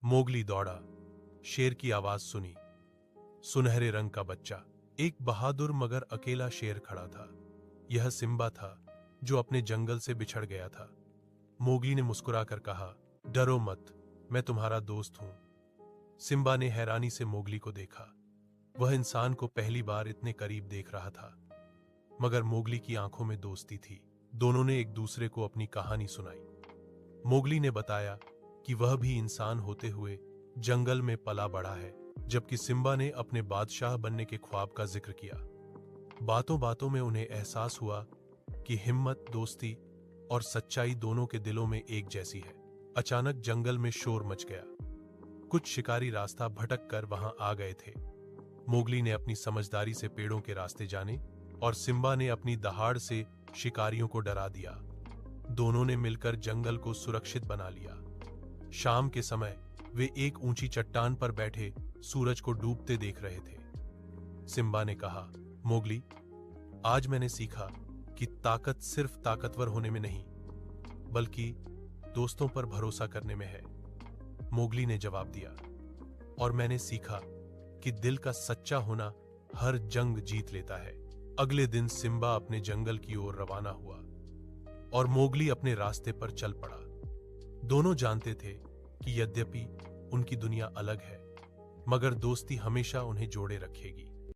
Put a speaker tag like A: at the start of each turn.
A: Mowgli दौड़ा, शेर की आवाज सुनी। सुनहरे रंग का बच्चा, एक बहादुर मगर अकेला शेर खड़ा था। यह सिम्बा था, जो अपने जंगल से बिछड़ गया था। मोगली ने मुस्कुराकर कहा, डरो मत, मैं तुम्हारा दोस्त हूं। सिम्बा ने हैरानी से मोगली को देखा। वह इंसान को पहली बार इतने करीब देख रहा था, मगर मोगली की आंखों में दोस्ती थी। दोनों ने एक दूसरे को अपनी कहानी सुनाई। मोगली ने बताया कि वह भी इंसान होते हुए जंगल में पला बढ़ा है, जबकि सिम्बा ने अपने बादशाह बनने के ख्वाब का जिक्र किया। बातों बातों में उन्हें एहसास हुआ कि हिम्मत, दोस्ती और सच्चाई दोनों के दिलों में एक जैसी है। अचानक जंगल में शोर मच गया। कुछ शिकारी रास्ता भटक कर वहां आ गए थे। मोगली ने अपनी समझदारी से पेड़ों के रास्ते जाने और सिम्बा ने अपनी दहाड़ से शिकारियों को डरा दिया। दोनों ने मिलकर जंगल को सुरक्षित बना लिया। शाम के समय वे एक ऊंची चट्टान पर बैठे सूरज को डूबते देख रहे थे। सिम्बा ने कहा, मोगली, आज मैंने सीखा कि ताकत सिर्फ ताकतवर होने में नहीं, बल्कि दोस्तों पर भरोसा करने में है। मोगली ने जवाब दिया, और मैंने सीखा कि दिल का सच्चा होना हर जंग जीत लेता है। अगले दिन सिम्बा अपने जंगल की ओर रवाना हुआ और मोगली अपने रास्ते पर चल पड़ा। दोनों जानते थे कि यद्यपि उनकी दुनिया अलग है, मगर दोस्ती हमेशा उन्हें जोड़े रखेगी।